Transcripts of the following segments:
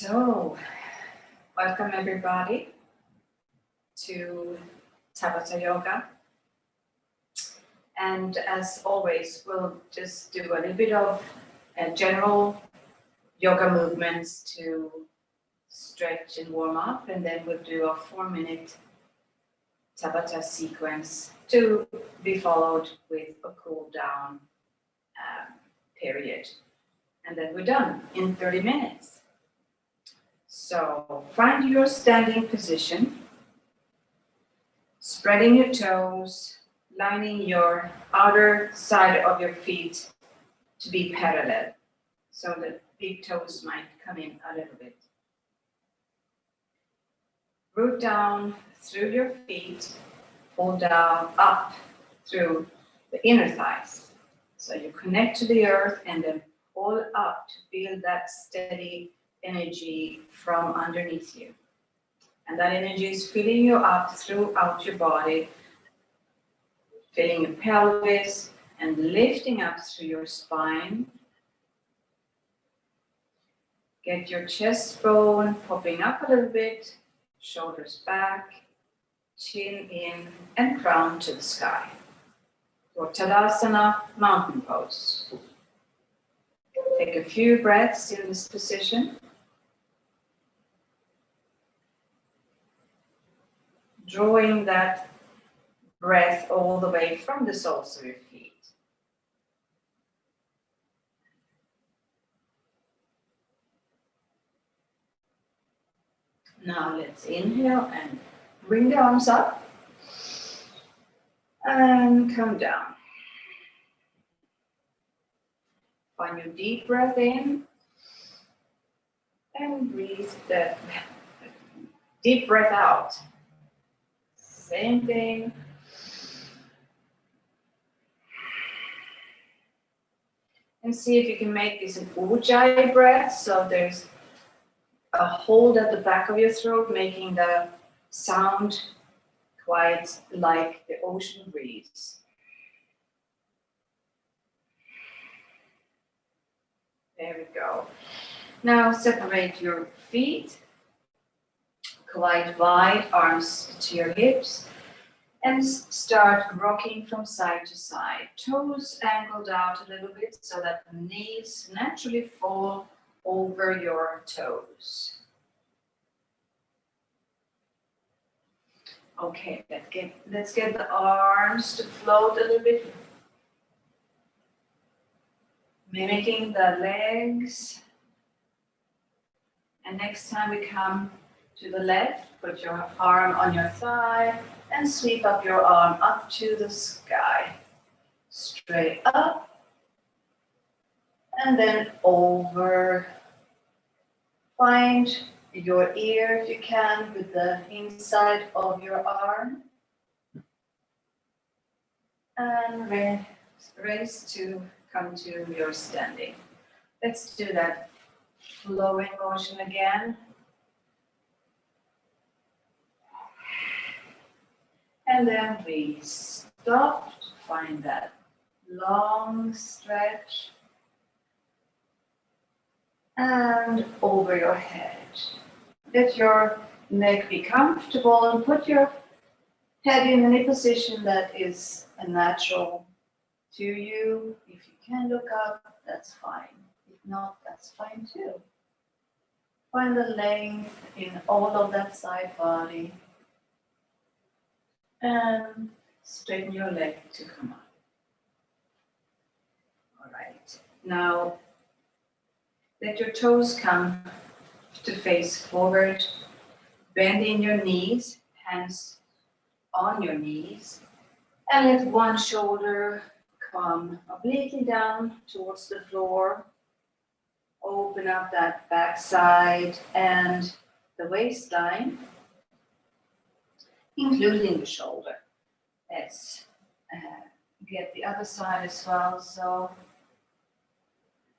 So, welcome everybody to Tabata Yoga. And as always, we'll just do a little bit of general yoga movements to stretch and warm up, and then we'll do a 4-minute Tabata sequence to be followed with a cool down period. And then we're done in 30 minutes. So find your standing position, spreading your toes, lining your outer side of your feet to be parallel. So the big toes might come in a little bit. Root down through your feet, pull down up through the inner thighs. So you connect to the earth and then pull up to feel that steady energy from underneath you. And that energy is filling you up throughout your body, filling your pelvis and lifting up through your spine. Get your chest bone popping up a little bit, shoulders back, chin in, and crown to the sky. Your Tadasana mountain pose. Take a few breaths in this position. Drawing that breath all the way from the soles of your feet. Now let's inhale and bring the arms up and come down. Find your deep breath in and breathe that deep breath out. Same thing. And see if you can make this an ujjayi breath. So there's a hold at the back of your throat, making the sound quite like the ocean breeze. There we go. Now separate your feet quite wide, arms to your hips, and start rocking from side to side. Toes angled out a little bit so that the knees naturally fall over your toes. Okay, let's get the arms to float a little bit, mimicking the legs. And next time we come to the left, put your arm on your thigh and sweep up your arm up to the sky. Straight up and then over. Find your ear if you can with the inside of your arm. And raise to come to your standing. Let's do that flowing motion again. And then we stop, find that long stretch, and over your head. Let your neck be comfortable and put your head in any position that is natural to you. If you can look up, that's fine. If not, that's fine too. Find the length in all of that side body. And straighten your leg to come up. All right. Now, let your toes come to face forward. Bend in your knees, hands on your knees. And let one shoulder come obliquely down towards the floor. Open up that back side and the waistline, including the shoulder. Let's get the other side as well. So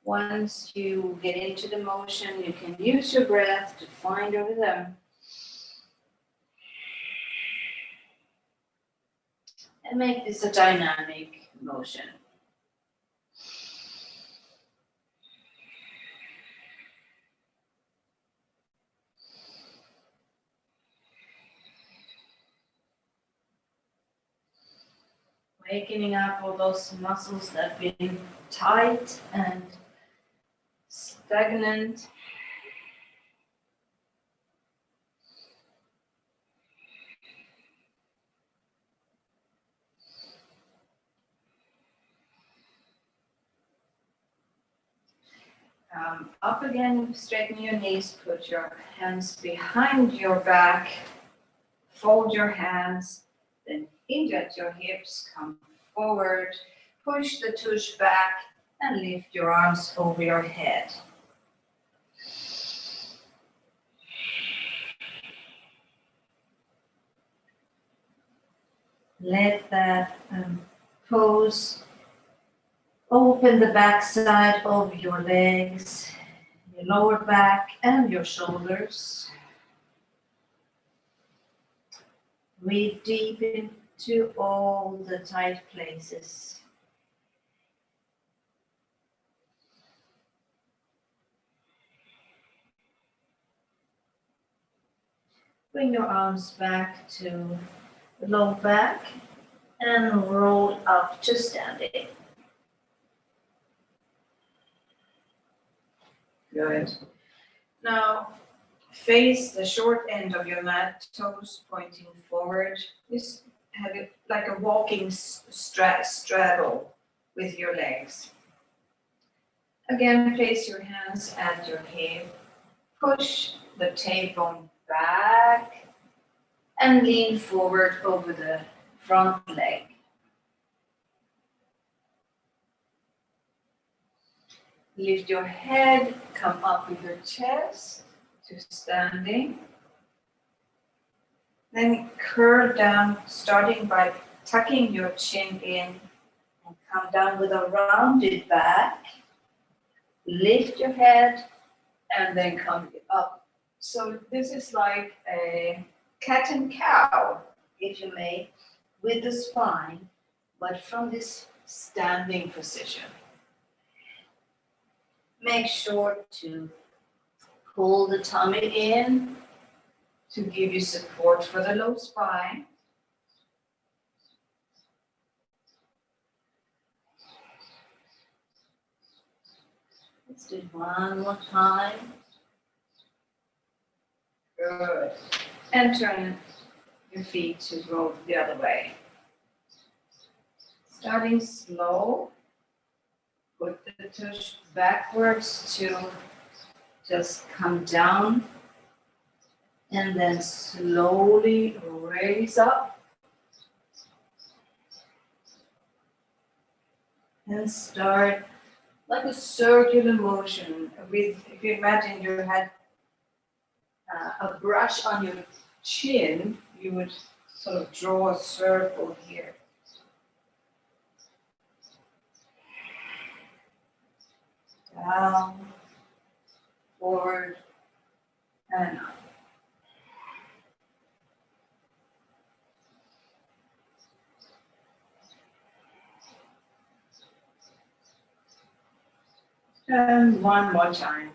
once you get into the motion, you can use your breath to find your rhythm. And make this a dynamic motion. Wakening up all those muscles that have been tight and stagnant. Up again, straighten your knees, put your hands behind your back, fold your hands, then hinge at your hips, come forward, push the tush back, and lift your arms over your head. Let that pose open the backside of your legs, your lower back, and your shoulders. Breathe deep into all the tight places. Bring your arms back to the low back and roll up to standing. Good. Now, face the short end of your mat, toes pointing forward. Just have it like a walking straddle with your legs. Again, place your hands at your hip. Push the tailbone back and lean forward over the front leg. Lift your head, come up with your chest to standing. Then curl down, starting by tucking your chin in and come down with a rounded back. Lift your head and then come up. So this is like a cat and cow, if you may, with the spine, but from this standing position. Make sure to pull the tummy in to give you support for the low spine. Let's do it one more time. Good. And turn your feet to go the other way. Starting slow. Put the tush backwards to just come down. And then slowly raise up. And start like a circular motion with, if you imagine you had a brush on your chin, you would sort of draw a circle here. Down, forward, and up. And one more time.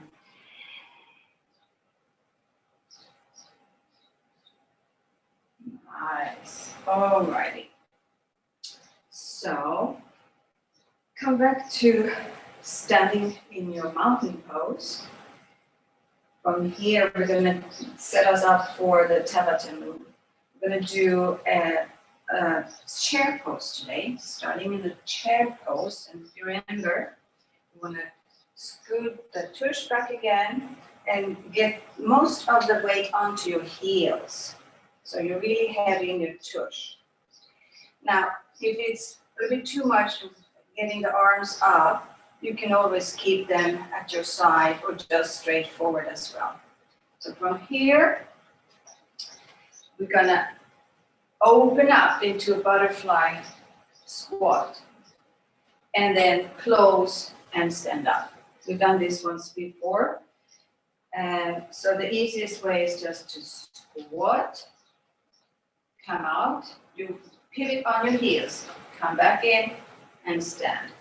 Nice. Alrighty. So, come back to standing in your mountain pose. From here, we're going to set us up for the Tabata move. We're going to do a chair pose today, starting in the chair pose. And if you remember, you want to scoot the tush back again and get most of the weight onto your heels. So you're really heavy in your tush. Now, if it's a little bit too much getting the arms up, you can always keep them at your side or just straight forward as well. So from here, we're gonna open up into a butterfly squat and then close and stand up. We've done this once before. And so the easiest way is just to squat, come out, you pivot on your heels, come back in and stand.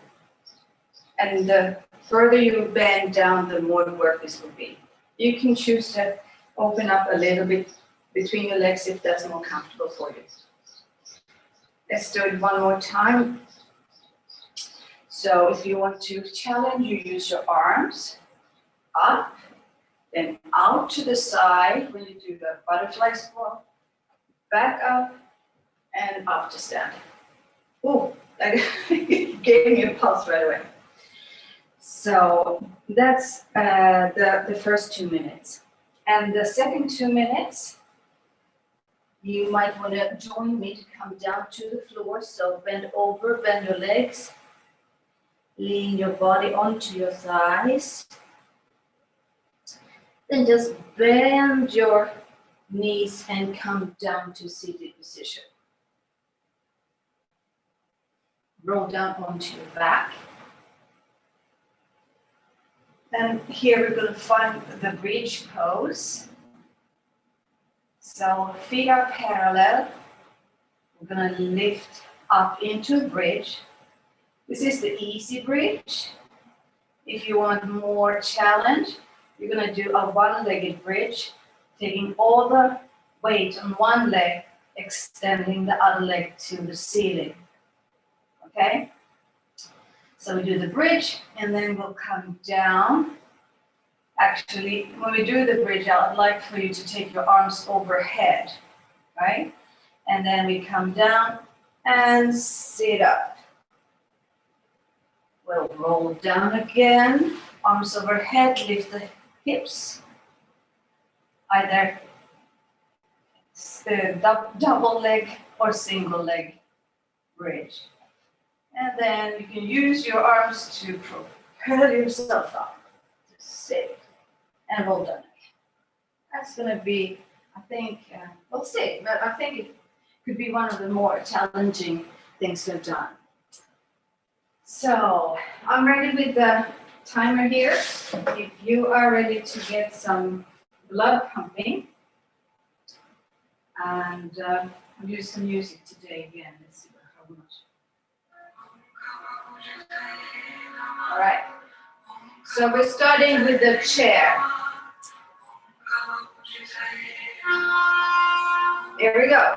And the further you bend down, the more work this will be. You can choose to open up a little bit between your legs if that's more comfortable for you. Let's do it one more time. So if you want to challenge, you use your arms up, then out to the side when you do the butterfly squat, back up, and up to stand. Oh, that gave me a pulse right away. So that's the first 2 minutes. And the second 2 minutes, you might want to join me to come down to the floor. So bend over, bend your legs, lean your body onto your thighs. Then just bend your knees and come down to seated position. Roll down onto your back. And here we're going to find the bridge pose. So feet are parallel. We're going to lift up into a bridge. This is the easy bridge. If you want more challenge, you're going to do a one-legged bridge, taking all the weight on one leg, extending the other leg to the ceiling. Okay? So we do the bridge, and then we'll come down. Actually, when we do the bridge, I would like for you to take your arms overhead, right? And then we come down and sit up. We'll roll down again, arms overhead, lift the hips. Either double leg or single leg bridge. And then you can use your arms to propel yourself up. Sit and roll down again. That's going to be, I think, we'll see, but I think it could be one of the more challenging things we've done. So I'm ready with the timer here. If you are ready to get some blood pumping, and I'll use some music today again. Let's see how much. All right. So we're starting with the chair. There we go.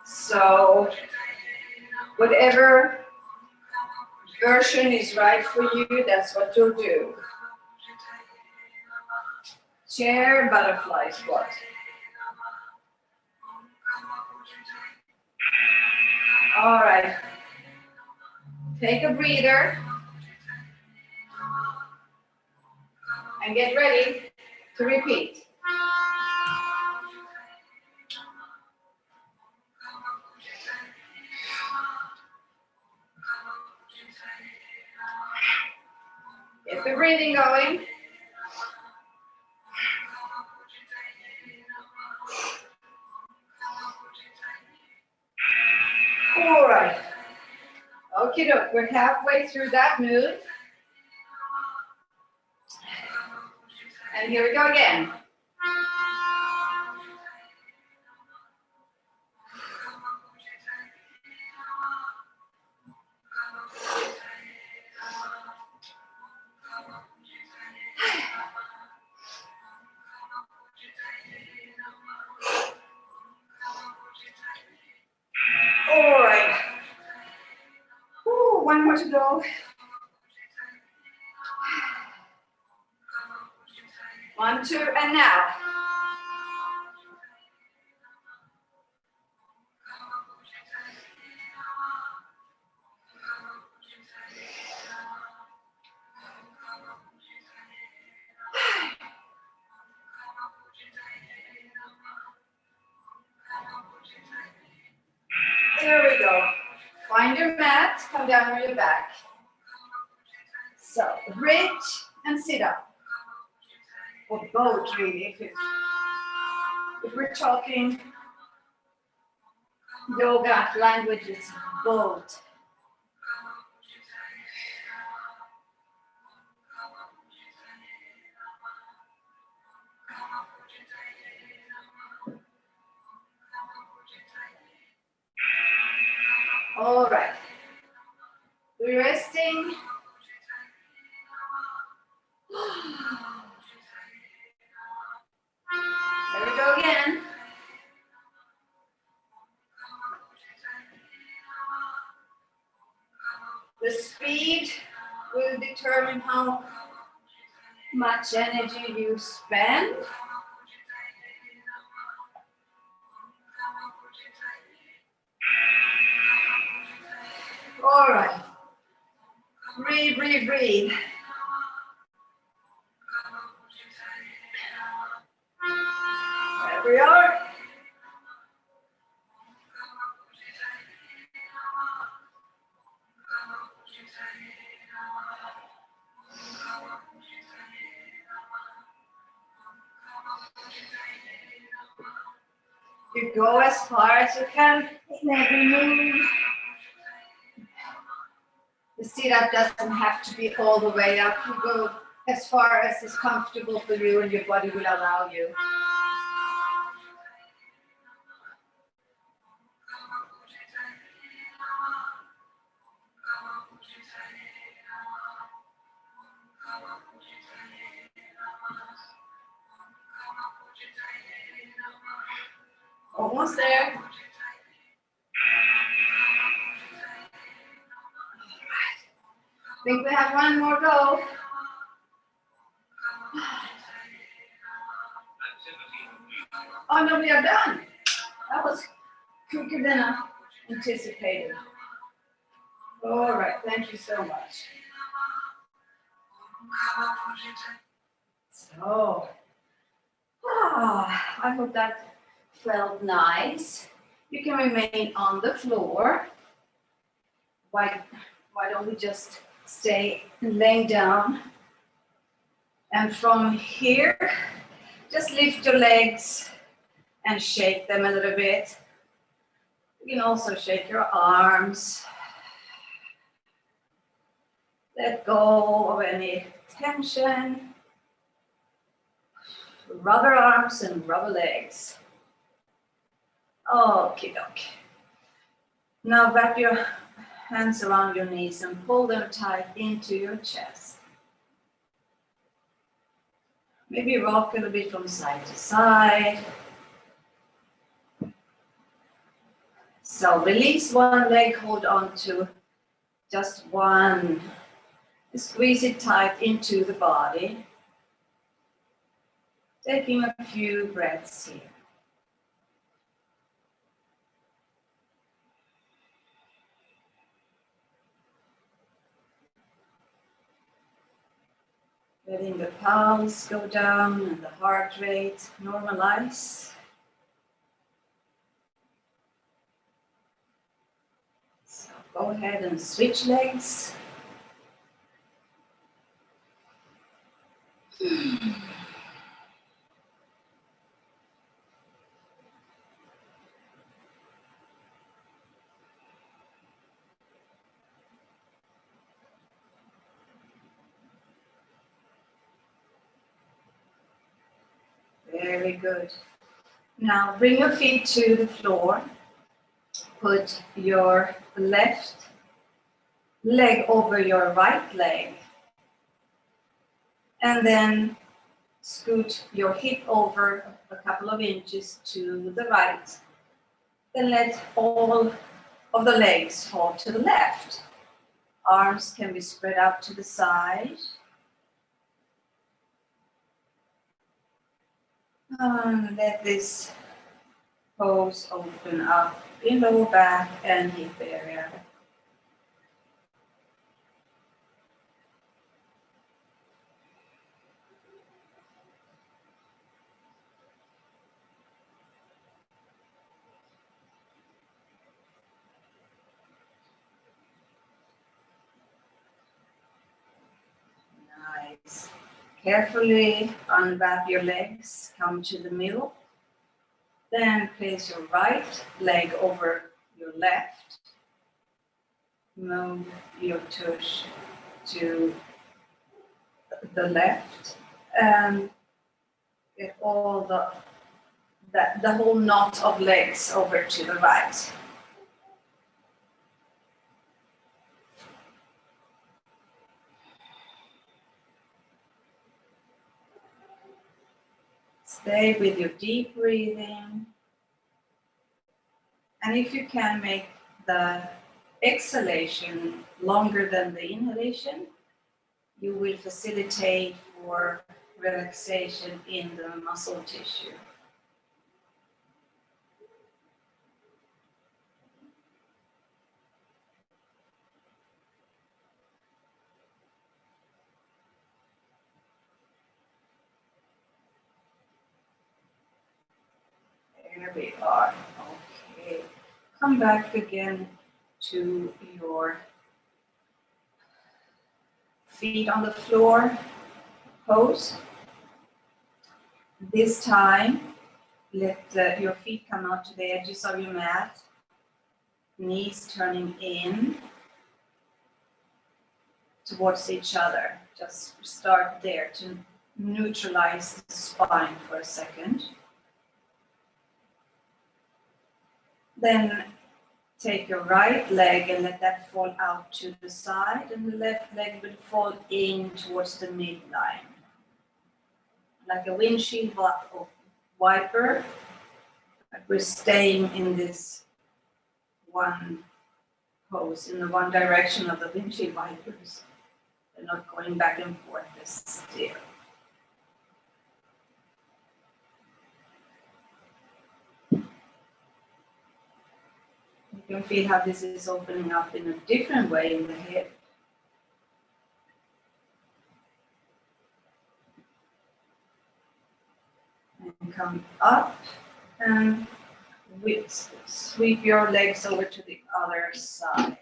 So whatever version is right for you, that's what you'll do. Chair, butterfly squat. All right. Take a breather. And get ready to repeat. Get the breathing going. All right. Okay, look, we're halfway through that mood. And here we go again. All right. Ooh, one more to go. One, two, and now. There we go. Find your mat, come down on your back. So, bridge and sit up. Or both, really. If we're talking yoga language, it's both. All right. We're resting. There we go again. The speed will determine how much energy you spend. All right. Breathe, breathe, breathe. There we are. You go as far as you can in every move. The sit-up doesn't have to be all the way up. You go as far as is comfortable for you and your body will allow you. Almost there. I think we have one more go. Oh no, we are done. That was quicker than I anticipated. All right, thank you so much. So, I hope that felt nice. You can remain on the floor. Why don't we just stay laying down? And from here, just lift your legs and shake them a little bit. You can also shake your arms. Let go of any tension. Rubber arms and rubber legs. Okie dokie. Now wrap your hands around your knees and pull them tight into your chest. Maybe rock a little bit from side to side. So release one leg, hold on to just one. Squeeze it tight into the body. Taking a few breaths here. Letting the pulse go down and the heart rate normalize. So go ahead and switch legs. Very good. Now bring your feet to the floor. Put your left leg over your right leg. And then scoot your hip over a couple of inches to the right. Then let all of the legs fall to the left. Arms can be spread out to the side. And let this pose open up in lower back and hip area. Nice. Carefully unwrap your legs, come to the middle. Then place your right leg over your left. Move your tush to the left and get all the whole knot of legs over to the right. Stay with your deep breathing. And if you can, make the exhalation longer than the inhalation, you will facilitate for relaxation in the muscle tissue. There we are. Okay. Come back again to your feet on the floor pose. This time, let your feet come out to the edges of your mat, knees turning in towards each other. Just start there to neutralize the spine for a second. Then take your right leg and let that fall out to the side, and the left leg will fall in towards the midline. Like a windshield wiper, but we're staying in this one pose, in the one direction of the windshield wipers. They're not going back and forth, they're still. You can feel how this is opening up in a different way in the hip. And come up and sweep your legs over to the other side.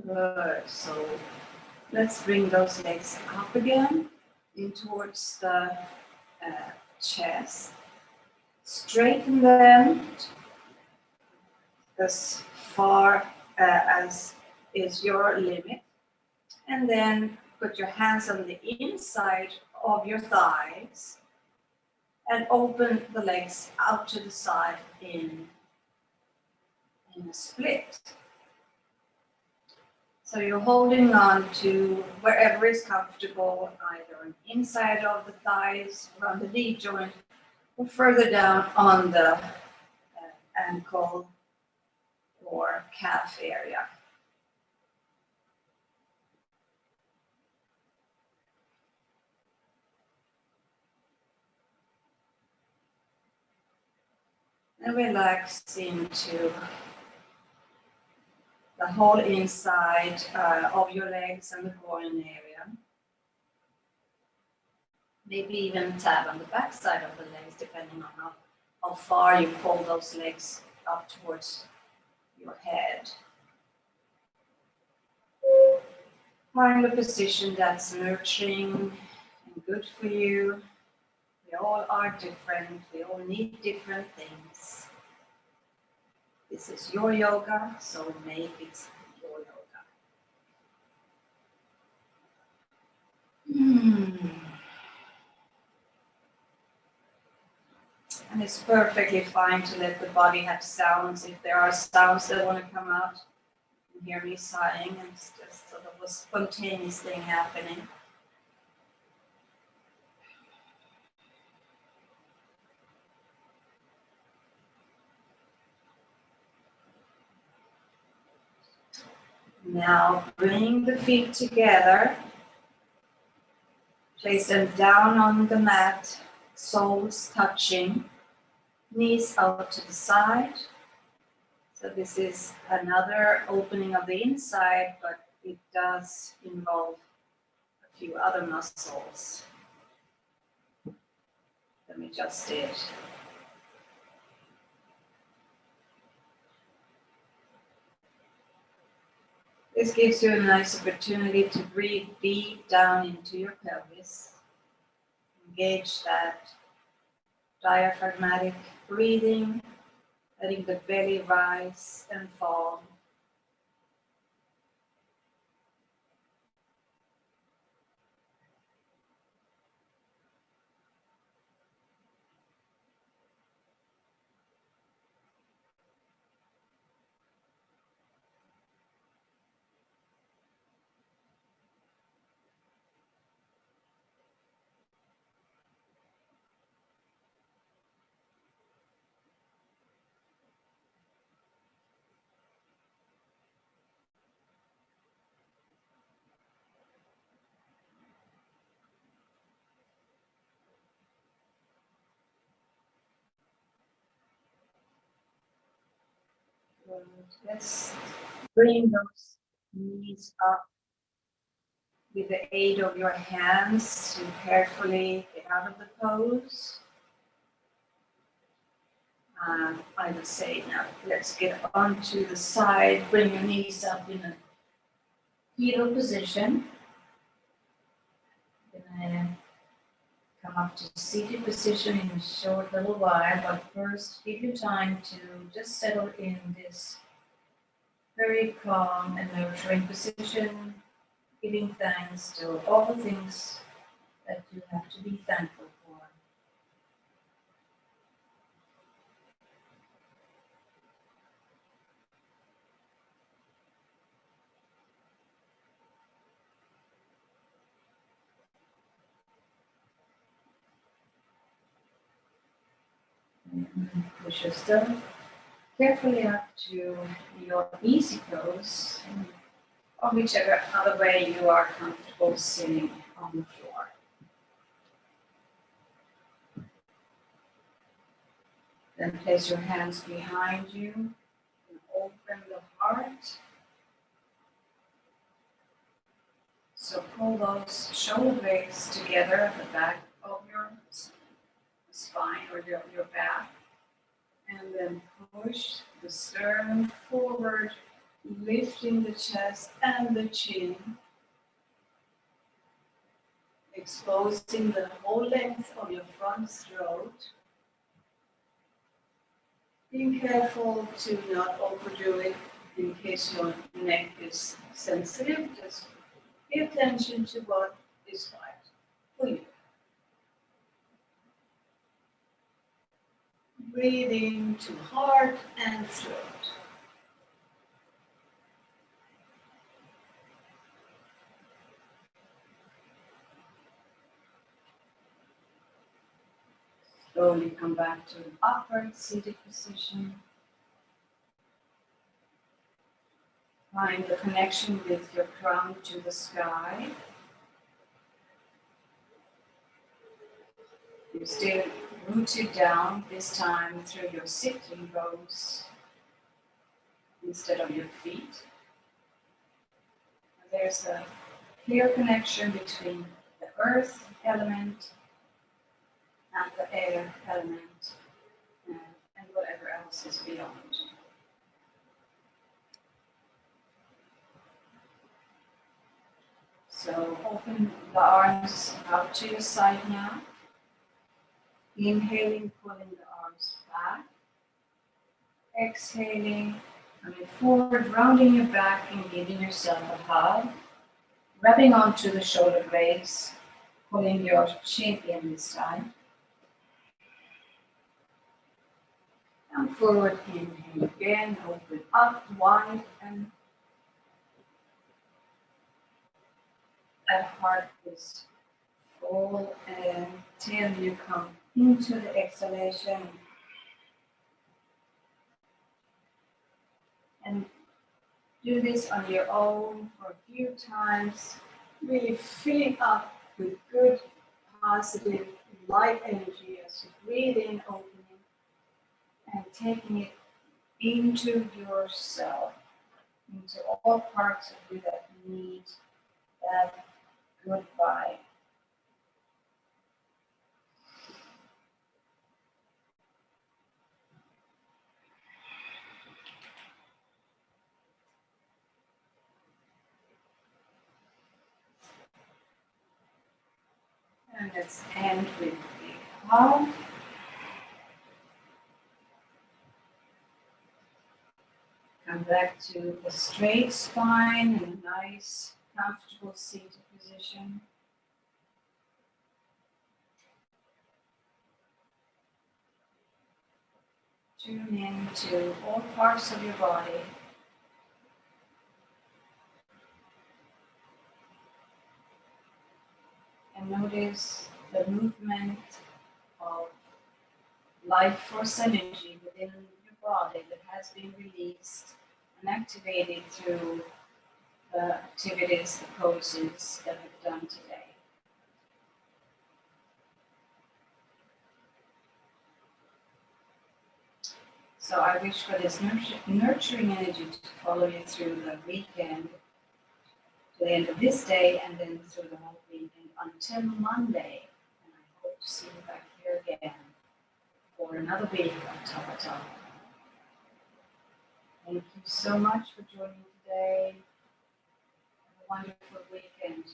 Good. So let's bring those legs up again in towards the chest. Straighten them as far as is your limit, and then put your hands on the inside of your thighs and open the legs out to the side in a split. So you're holding on to wherever is comfortable, either on the inside of the thighs or on the knee joint, or further down on the ankle or calf area. And relax into the whole inside of your legs and the groin area. Maybe even tap on the back side of the legs, depending on how far you pull those legs up towards your head. Find a position that's nurturing and good for you. We all are different. We all need different things. This is your yoga, so make it your yoga. And it's perfectly fine to let the body have sounds. If there are sounds that want to come out, you can hear me sighing, and it's just sort of a spontaneous thing happening. Now bring the feet together. Place them down on the mat, soles touching, knees out to the side. So this is another opening of the inside, but it does involve a few other muscles. Let me just do it. This gives you a nice opportunity to breathe deep down into your pelvis. Engage that diaphragmatic breathing, letting the belly rise and fall. Good. Let's bring those knees up with the aid of your hands to carefully get out of the pose. I would say now let's get onto the side, bring your knees up in a fetal position. Then come up to seated position in a short little while, but first give you time to just settle in this very calm and nurturing position, giving thanks to all the things that you have to be thankful for. And push yourself carefully up to your easy pose, or whichever other way you are comfortable sitting on the floor. Then place your hands behind you and open the heart. So pull those shoulder blades together at the back of your spine or your back. And then push the sternum forward, lifting the chest and the chin. Exposing the whole length of your front throat. Being careful to not overdo it in case your neck is sensitive. Just pay attention to what is right for you. Breathe into heart and throat. Slowly come back to an upright seated position. Find the connection with your crown to the sky. You stay rooted down, this time through your sitting bones instead of your feet. There's a clear connection between the earth element and the air element and whatever else is beyond. So open the arms out to your side now. Inhaling, pulling the arms back. Exhaling, coming forward, rounding your back and giving yourself a hug. Rubbing onto the shoulder blades, pulling your chin in this time. And forward, inhale again, open up wide and at heart is full until you come into the exhalation. And do this on your own for a few times, really filling up with good, positive, light energy as you breathe in, opening, and taking it into yourself, into all parts of you that need that good vibe. And let's end with a hug. Come back to a straight spine and a nice, comfortable seated position. Tune in to all parts of your body. And notice the movement of life force energy within your body that has been released and activated through the activities, the poses that we've done today. So I wish for this nurturing energy to follow you through the weekend, to the end of this day, and then through the whole weekend until Monday. And I hope to see you back here again for another week of Tabata. Thank you so much for joining today. Have a wonderful weekend.